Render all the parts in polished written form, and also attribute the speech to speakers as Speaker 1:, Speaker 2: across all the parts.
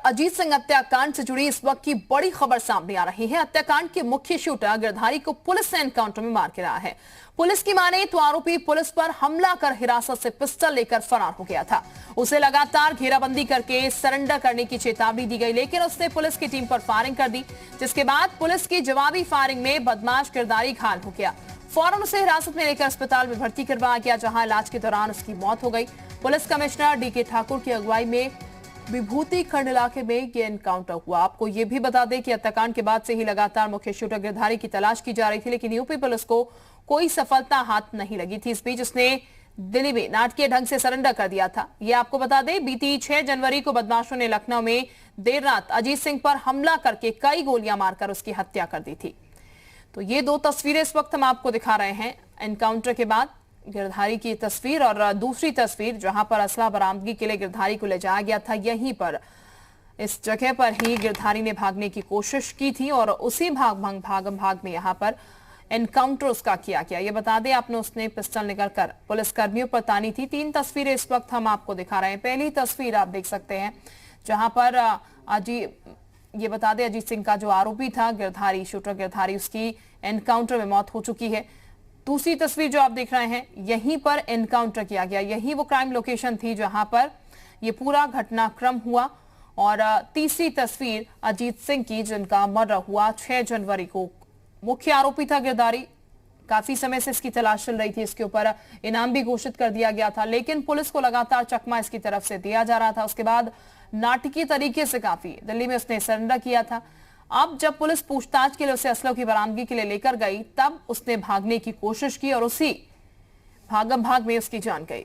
Speaker 1: अजीत सिंह हत्याकांड से जुड़ी इस वक्त की बड़ी खबर सामने आ रही है। हत्याकांड के मुख्य शूटर गिरधारी को पुलिस ने एनकाउंटर में मार गिराया है। पुलिस की माने तो आरोपी पुलिस पर हमला कर हिरासत से पिस्टल लेकर फरार हो गया था। उसे लगातार घेराबंदी करके सरेंडर करने की चेतावनी दी गई, लेकिन उसने पुलिस की टीम पर फायरिंग कर दी, जिसके बाद पुलिस की जवाबी फायरिंग में बदमाश गिरधारी घायल हो गया। फौरन उसे हिरासत में लेकर अस्पताल में भर्ती करवाया गया, जहां इलाज के दौरान उसकी मौत हो गई। पुलिस कमिश्नर डीके ठाकुर की अगुवाई में विभूति खंड इलाके में ये एनकाउंटर हुआ। आपको ये भी बता दें कि हत्याकांड के बाद से ही लगातार मुख्य शूटर गिरधारी की तलाश की जा रही थी, लेकिन यूपी पुलिस को कोई सफलता हाथ नहीं लगी थी। इस बीच उसने दिल्ली में नाटकीय ढंग से सरेंडर कर दिया था। ये आपको बता दें, बीती 6 जनवरी को बदमाशों ने लखनऊ में देर रात अजीत सिंह पर हमला करके कई गोलियां मारकर उसकी हत्या कर दी थी। तो ये 2 तस्वीरें इस वक्त हम आपको दिखा रहे हैं, एनकाउंटर के बाद गिरधारी की तस्वीर और दूसरी तस्वीर जहां पर असला बरामदगी के लिए गिरधारी को ले जाया गया था। यहीं पर इस जगह पर ही गिरधारी ने भागने की कोशिश की थी और उसी भाग में यहां पर एनकाउंटर उसका किया गया। ये बता दें आपने, उसने पिस्टल निकालकर पुलिसकर्मियों पर तानी थी। 3 तस्वीरें इस वक्त हम आपको दिखा रहे हैं। पहली तस्वीर आप देख सकते हैं जहां पर ये बता दें, अजीत सिंह का जो आरोपी था गिरधारी, शूटर गिरधारी, उसकी एनकाउंटर में मौत हो चुकी है। दूसरी तस्वीर जो आप देख रहे हैं, यहीं पर एनकाउंटर किया गया, यही वो क्राइम लोकेशन थी जहां पर ये पूरा घटनाक्रम हुआ। और तीसरी तस्वीर अजीत सिंह की, जिनका मर्डर हुआ 6 जनवरी को। मुख्य आरोपी था गिरधारी, काफी समय से इसकी तलाश चल रही थी, इसके ऊपर इनाम भी घोषित कर दिया गया था, लेकिन पुलिस को लगातार चकमा इसकी तरफ से दिया जा रहा था। उसके बाद नाटकीय तरीके से काफी दिल्ली में उसने सरेंडर किया था। अब जब पुलिस पूछताछ के लिए उसे असलों की बरामदगी के लिए लेकर गई, तब उसने भागने की कोशिश की और उसी भागम-भाग में उसकी जान गई।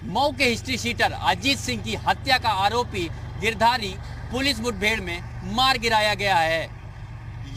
Speaker 2: मऊ के हिस्ट्री शीटर अजीत सिंह की हत्या का आरोपी गिरधारी पुलिस मुठभेड़ में मार गिराया गया है।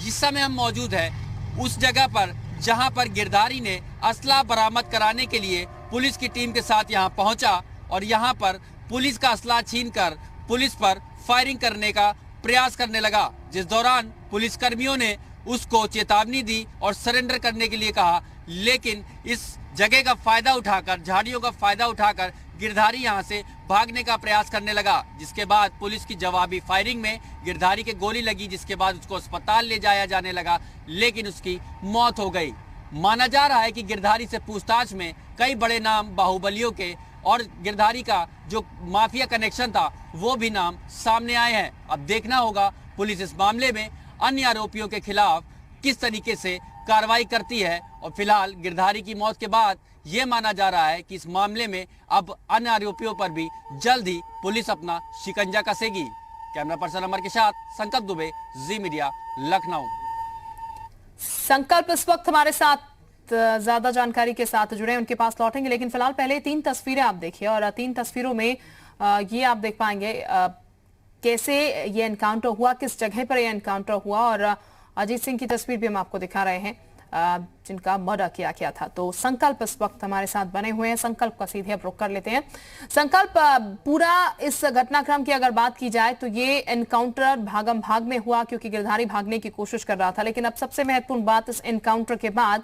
Speaker 2: इस समय हम मौजूद हैं उस जगह पर जहां पर गिरधारी ने असला बरामद कराने के लिए पुलिस की टीम के साथ यहां पहुंचा और यहां पर पुलिस का असला छीनकर पुलिस पर फायरिंग करने का प्रयास करने लगा, जिस दौरान पुलिसकर्मियों ने उसको चेतावनी दी और सरेंडर करने के लिए कहा, लेकिन इस जगह का फायदा उठाकर, झाड़ियों का फायदा उठाकर गिरधारी यहां से भागने का प्रयास करने लगा, जिसके बाद पुलिस की जवाबी फायरिंग में गिरधारी के गोली लगी, जिसके बाद उसको अस्पताल ले जाया जाने लगा, लेकिन उसकी मौत हो गई। माना जा रहा है कि गिरधारी से पूछताछ में कई बड़े नाम बाहुबलियों के और गिरधारी का जो माफिया कनेक्शन था वो भी नाम सामने आए हैं। अब देखना होगा पुलिस इस मामले में अन्य आरोपियों के खिलाफ किस तरीके से कार्रवाई करती है। और फिलहाल गिरधारी की मौत के बाद ये माना जा रहा है कि इस मामले में अब अन्य आरोपियों पर भी जल्द ही पुलिस अपना शिकंजा कसेगी। कैमरा पर्सन अमर के साथ संकल्प दुबे, जी मीडिया, लखनऊ।
Speaker 1: संकल्प इस वक्त हमारे साथ ज्यादा जानकारी के साथ जुड़े, उनके पास लौटेंगे, लेकिन फिलहाल पहले 3 तस्वीरें आप देखिए और 3 तस्वीरों में ये आप देख पाएंगे कैसे ये एनकाउंटर हुआ, किस जगह पर ये एनकाउंटर हुआ। और अजीत सिंह की तस्वीर भी हम आपको दिखा रहे हैं जिनका मर्डर किया गया था। तो संकल्प इस वक्त हमारे साथ बने हुए हैं, संकल्प का सीधे अब रुख कर लेते हैं। संकल्प, पूरा इस घटनाक्रम की अगर बात की जाए तो ये एनकाउंटर भागम भाग में हुआ क्योंकि गिरधारी भागने की कोशिश कर रहा था, लेकिन अब सबसे महत्वपूर्ण बात इस एनकाउंटर के बाद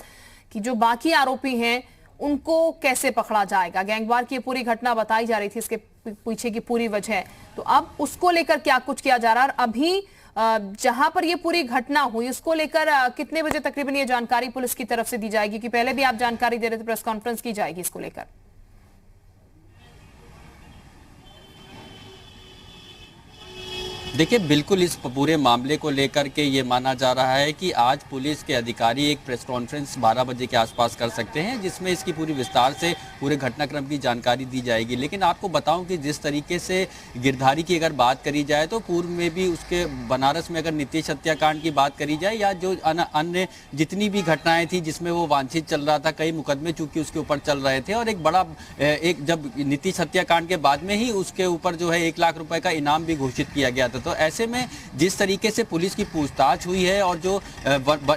Speaker 1: कि जो बाकी आरोपी हैं उनको कैसे पकड़ा जाएगा। गैंगवार की पूरी घटना बताई जा रही थी, इसके पीछे की पूरी वजह, तो अब उसको लेकर क्या कुछ किया जा रहा है। और अभी जहां पर ये पूरी घटना हुई उसको लेकर कितने बजे तकरीबन ये जानकारी पुलिस की तरफ से दी जाएगी, कि पहले भी आप जानकारी दे रहे थे, प्रेस कॉन्फ्रेंस की जाएगी इसको लेकर?
Speaker 2: देखिए, बिल्कुल इस पूरे मामले को लेकर के ये माना जा रहा है कि आज पुलिस के अधिकारी एक प्रेस कॉन्फ्रेंस 12 बजे के आसपास कर सकते हैं, जिसमें इसकी पूरी विस्तार से पूरे घटनाक्रम की जानकारी दी जाएगी। लेकिन आपको बताऊं कि जिस तरीके से गिरधारी की अगर बात करी जाए तो पूर्व में भी उसके बनारस में अगर नीतीश हत्याकांड की बात करी जाए या जो अन्य जितनी भी घटनाएं थी जिसमें वो वांछित चल रहा था, कई मुकदमे चूंकि उसके ऊपर चल रहे थे और एक बड़ा जब नीतीश हत्याकांड के बाद में ही उसके ऊपर जो है 1 लाख रुपए का इनाम भी घोषित किया गया था। तो ऐसे में जिस तरीके से पुलिस की पूछताछ हुई है और जो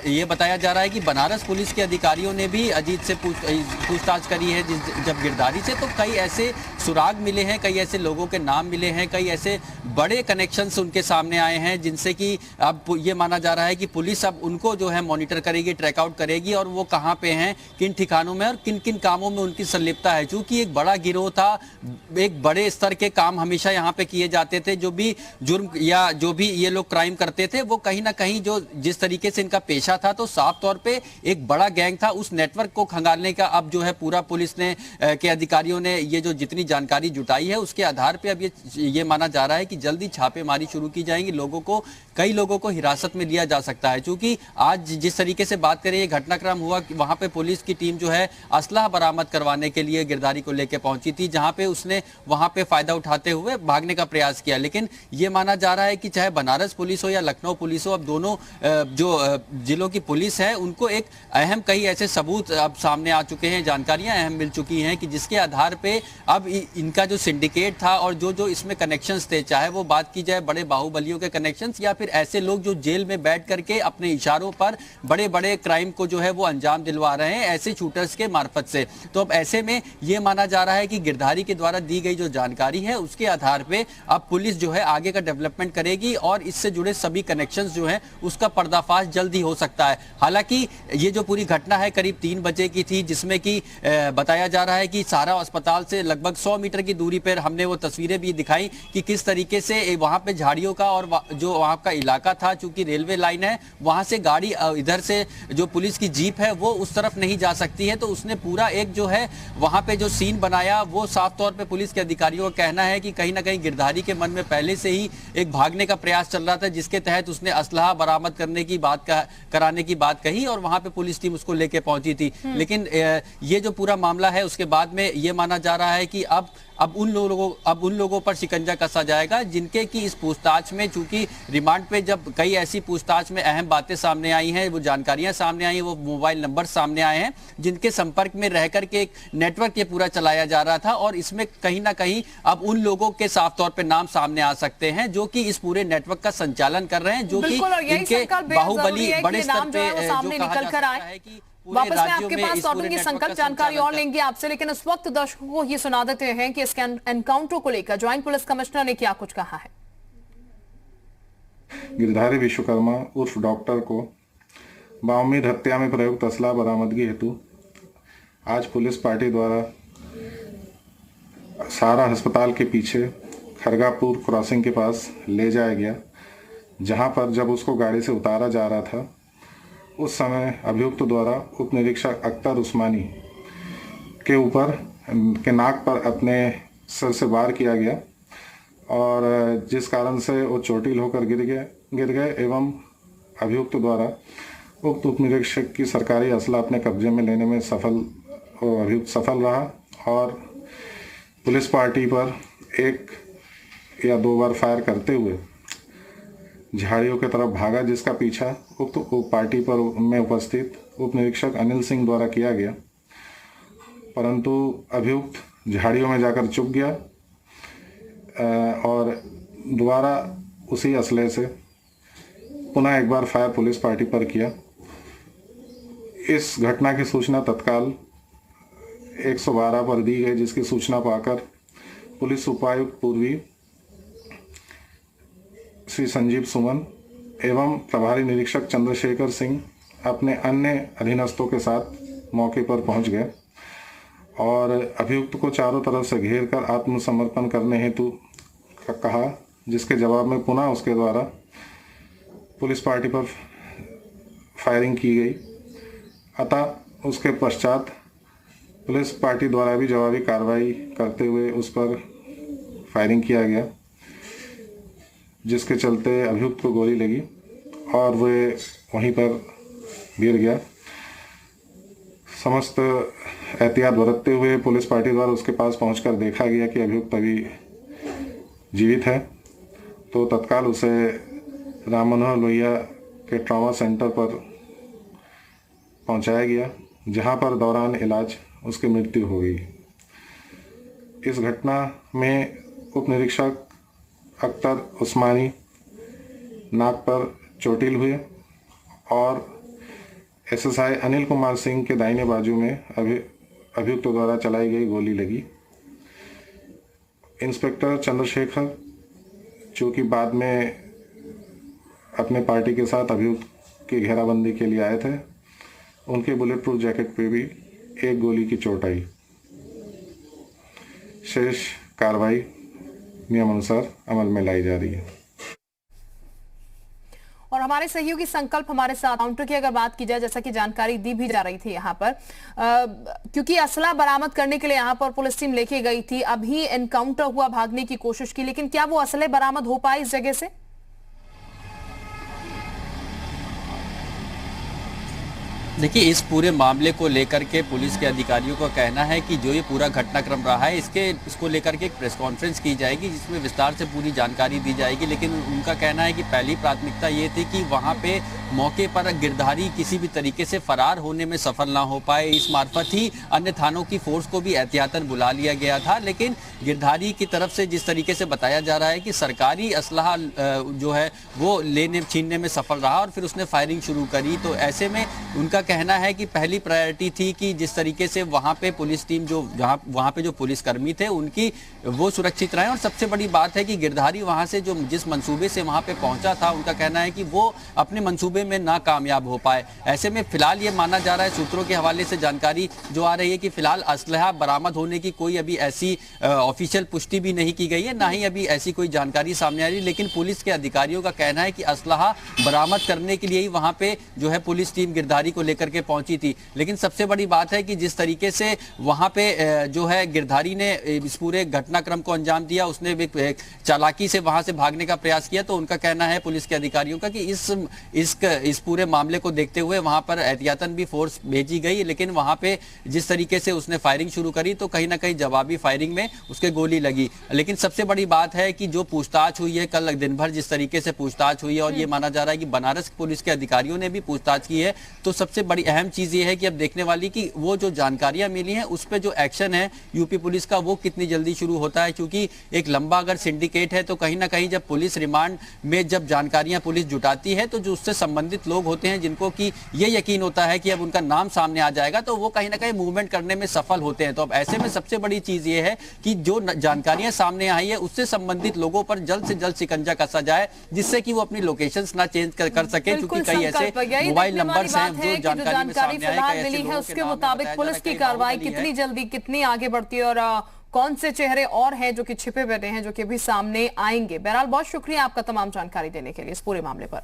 Speaker 2: ये बताया जा रहा है कि बनारस पुलिस के अधिकारियों ने भी अजीत से पूछताछ करी है जब गिरधारी से, तो कई ऐसे सुराग मिले हैं, कई ऐसे लोगों के नाम मिले हैं, कई ऐसे बड़े कनेक्शंस उनके सामने आए हैं जिनसे कि अब ये माना जा रहा है कि पुलिस अब उनको जो है मॉनिटर करेगी, ट्रैक आउट करेगी और वो कहाँ पे हैं, किन ठिकानों में और किन किन कामों में उनकी संलिप्तता है। चूंकि एक बड़ा गिरोह था, एक बड़े स्तर के काम हमेशा यहाँ पे किए जाते थे, जो भी जुर्म या जो भी ये लोग क्राइम करते थे वो कहीं ना कहीं जो जिस तरीके से इनका पेशा था, तो साफ तौर पे एक बड़ा गैंग था। उस नेटवर्क को खंगालने का अब जो है पूरा पुलिस ने के अधिकारियों ने ये जो जितनी जानकारी जुटाई है उसके आधार पे अब ये माना जा रहा है कि जल्दी छापेमारी शुरू की जाएगी, कई लोगों को हिरासत में लिया जा सकता है। क्योंकि आज जिस तरीके से बात करें, ये घटनाक्रम हुआ कि वहां पे पुलिस की टीम जो है असलहा बरामद करवाने के लिए गिरधारी को लेकर पहुंची थी, जहां पे उसने वहां पे फायदा उठाते हुए भागने का प्रयास किया। लेकिन ये माना जा रहा है कि चाहे बनारस पुलिस हो या लखनऊ पुलिस हो, अब दोनों जो जिलों की पुलिस है उनको एक अहम कई ऐसे सबूत अब सामने आ चुके हैं, जानकारियां अहम मिल चुकी हैं कि जिसके आधार पे अब इनका जो सिंडिकेट था और जो इसमें कनेक्शंस थे, चाहे वो बात की जाए बड़े बाहुबलियों के कनेक्शंस या फिर ऐसे लोग जो जेल में बैठ करके अपने इशारों पर बड़े बड़े क्राइम को जो है वो अंजाम दिलवा रहे हैं ऐसे शूटर्स के मार्फत से। तो अब ऐसे में ये माना जा रहा है कि गिरधारी के द्वारा दी गई जो जानकारी है उसके आधार पे अब पुलिस जो है आगे का डेवलपमेंट करेगी और इससे जुड़े सभी कनेक्शंस जो हैं उसका पर्दाफाश जल्दी हो सकता है। हालांकि ये जो पूरी घटना है करीब 3 बजे की थी, जिसमें कि बताया जा रहा है कि सारा अस्पताल से लगभग 100 मीटर की दूरी पर हमने वो तस्वीरें भी दिखाई कि किस तरीके से वहां पे झाड़ियों का और जो वहां का इलाका था, चूंकि रेलवे लाइन है, वहां से गाड़ी इधर से जो पुलिस की जीप है वो उस तरफ नहीं जा सकती है। तो उसने पूरा एक जो है वहां पे जो सीन बनाया वो साफ तौर पे पुलिस के अधिकारियों का कहना है कि कहीं ना कहीं गिरधारी के मन में पहले से ही एक भागने का प्रयास चल रहा था, जिसके तहत उसने असलहा बरामद करने की कराने की बात कही और वहां पे पुलिस टीम उसको लेके पहुंची थी। लेकिन ये जो पूरा मामला है उसके बाद में ये माना जा रहा है कि अब उन लोगों पर शिकंजा कसा जाएगा जिनके की इस पूछताछ में, चूंकि रिमांड पे जब कई ऐसी पूछताछ में अहम बातें सामने आई हैं, वो जानकारियां सामने आई हैं, वो मोबाइल नंबर सामने आए हैं जिनके संपर्क में रह करके एक नेटवर्क ये पूरा चलाया जा रहा था और इसमें कहीं ना कहीं अब उन लोगों के साफ तौर पे नाम सामने आ सकते हैं जो कि इस पूरे नेटवर्क का संचालन कर रहे हैं, जो कि इनके बाहुबली बड़े स्तर पे जो कहा जा सकता है कि
Speaker 1: वापस मैं आपके पास लौटूंगी संकल्प, जानकारी और लेंगे आपसे। लेकिन इस वक्त दर्शकों को ये सुना देते हैं कि इस एनकाउंटर को लेकर ज्वाइंट पुलिस कमिश्नर ने क्या कुछ कहा है।
Speaker 3: गिरधारी विश्वकर्मा उर्फ डॉक्टर को बाउमीद हत्या में प्रयुक्त असला बरामदगी हेतु आज पुलिस पार्टी द्वारा सारा अस्पताल के पीछे खरगापुर क्रॉसिंग के पास ले जाया गया, जहां पर जब उसको गाड़ी से उतारा जा रहा था उस समय अभियुक्त द्वारा उप निरीक्षक अख्तर उस्मानी के ऊपर के नाक पर अपने सर से वार किया गया और जिस कारण से वो चोटिल होकर गिर गए एवं अभियुक्त द्वारा उक्त उप निरीक्षक की सरकारी असला अपने कब्जे में लेने में अभियुक्त सफल रहा और पुलिस पार्टी पर 1 या 2 बार फायर करते हुए झाड़ियों की तरफ भागा, जिसका पीछा उक्त पार्टी पर में उपस्थित उप निरीक्षक अनिल सिंह द्वारा किया गया, परंतु अभियुक्त झाड़ियों में जाकर चुप गया और दोबारा उसी असले से पुनः एक बार फायर पुलिस पार्टी पर किया। इस घटना की सूचना तत्काल 112 पर दी गई, जिसकी सूचना पाकर पुलिस उपायुक्त पूर्वी श्री संजीव सुमन एवं प्रभारी निरीक्षक चंद्रशेखर सिंह अपने अन्य अधीनस्थों के साथ मौके पर पहुंच गए और अभियुक्त को चारों तरफ से घेर कर आत्मसमर्पण करने हेतु कहा, जिसके जवाब में पुनः उसके द्वारा पुलिस पार्टी पर फायरिंग की गई। अतः उसके पश्चात पुलिस पार्टी द्वारा भी जवाबी कार्रवाई करते हुए उस पर फायरिंग किया गया, जिसके चलते अभियुक्त को गोली लगी और वे वहीं पर गिर गया। समस्त एहतियात बरतते हुए पुलिस पार्टी द्वारा उसके पास पहुंचकर देखा गया कि अभियुक्त अभी जीवित है, तो तत्काल उसे राम मनोहर लोहिया के ट्रॉमा सेंटर पर पहुंचाया गया, जहां पर दौरान इलाज उसकी मृत्यु हो गई। इस घटना में उप निरीक्षक अख्तर उस्मानी नाक पर चोटिल हुए और एसएसआई अनिल कुमार सिंह के दाहिने बाजू में अभियुक्त द्वारा चलाई गई गोली लगी। इंस्पेक्टर चंद्रशेखर, जो कि बाद में अपने पार्टी के साथ अभियुक्त की घेराबंदी के लिए आए थे, उनके बुलेट प्रूफ जैकेट पे भी एक गोली की चोट आई। शेष कार्रवाई नियमानुसार अमल में लाई जा रही है।
Speaker 1: और हमारे सहयोगी संकल्प हमारे साथ काउंटर की अगर बात की जाए, जैसा कि जानकारी दी भी जा रही थी यहाँ पर, क्योंकि असला बरामद करने के लिए यहाँ पर पुलिस टीम लेके गई थी, अभी एनकाउंटर हुआ, भागने की कोशिश की, लेकिन क्या वो असले बरामद हो पाए इस जगह से?
Speaker 2: देखिए, इस पूरे मामले को लेकर के पुलिस के अधिकारियों का कहना है कि जो ये पूरा घटनाक्रम रहा है इसको लेकर के एक प्रेस कॉन्फ्रेंस की जाएगी जिसमें विस्तार से पूरी जानकारी दी जाएगी। लेकिन उनका कहना है कि पहली प्राथमिकता ये थी कि वहाँ पे मौके पर गिरधारी किसी भी तरीके से फरार होने में सफल ना हो पाए। इस मार्फत ही अन्य थानों की फोर्स को भी एहतियातन बुला लिया गया था। लेकिन गिरधारी की तरफ से जिस तरीके से बताया जा रहा है कि सरकारी असलहा जो है वो लेने छीनने में सफल रहा और फिर उसने फायरिंग शुरू करी, तो ऐसे में उनका कहना है कि पहली प्रायोरिटी थी कि जिस तरीके से वहां पे पुलिस टीम वहां पे जो पुलिसकर्मी थे उनकी वो सुरक्षित रहे। और सबसे बड़ी बात है कि गिरधारी वहां से जो जिस मंसूबे से वहां पे पहुंचा था, उनका कहना है कि वो अपने मंसूबे में नाकामयाब हो पाए। ऐसे में फिलहाल ये माना जा रहा है, सूत्रों के हवाले से जानकारी जो आ रही है कि फिलहाल असलहा बरामद होने की कोई अभी ऐसी ऑफिशियल पुष्टि भी नहीं की गई है, ना ही अभी ऐसी कोई जानकारी सामने आ रही। लेकिन पुलिस के अधिकारियों का कहना है कि असलहा बरामद करने के लिए ही वहां पे जो है पुलिस टीम गिरधारी को लेकर के पहुंची थी। लेकिन सबसे बड़ी बात है कि जिस तरीके से वहां पे जो है गिरधारी ने इस पूरे घटनाक्रम को अंजाम दिया, उसने एक चालाकी से वहां से भागने का प्रयास किया, तो उनका कहना है पुलिस के अधिकारियों का कि इस पूरे मामले को देखते हुए वहां पर एहतियातन भी फोर्स भेजी गई। लेकिन वहां पे जिस तरीके से उसने फायरिंग शुरू करी तो कहीं ना कहीं जवाबी फायरिंग में उसके गोली लगी। लेकिन सबसे बड़ी बात है कि जो पूछताछ हुई है कल दिन भर, जिस तरीके से पूछताछ हुई है और ये माना जा रहा है कि बनारस पुलिस के अधिकारियों ने भी पूछताछ की है, तो सबसे बड़ी अहम चीज ये है कि अब देखने वाली कि वो जो जानकारियां मिली हैं उस पे जो एक्शन है यूपी पुलिस का वो कितनी जल्दी शुरू होता है। क्योंकि एक लंबा अगर सिंडिकेट है तो कहीं ना कहीं जब पुलिस रिमांड में जब जानकारियां पुलिस जुटाती है तो जो उससे संबंधित लोग होते हैं जिनको कि ये यकीन होता है कि अब उनका नाम सामने आ जाएगा तो वो कहीं ना कहीं मूवमेंट करने में सफल होते हैं। तो अब ऐसे में सबसे बड़ी चीज ये है कि जो जानकारियां सामने आई है उससे संबंधित लोगों पर जल्द से जल्द शिकंजा कसा जाए, जिससे कि वो अपनी लोकेशंस ना चेंज कर सके। क्योंकि कई ऐसे मोबाइल नंबर्स हैं जो
Speaker 1: जानकारी फिलहाल मिली है उसके मुताबिक पुलिस की कार्रवाई कितनी जल्दी कितनी आगे बढ़ती है और कौन से चेहरे और हैं जो कि छिपे बैठे हैं जो कि अभी सामने आएंगे। बहरहाल बहुत शुक्रिया आपका तमाम जानकारी देने के लिए इस पूरे मामले पर।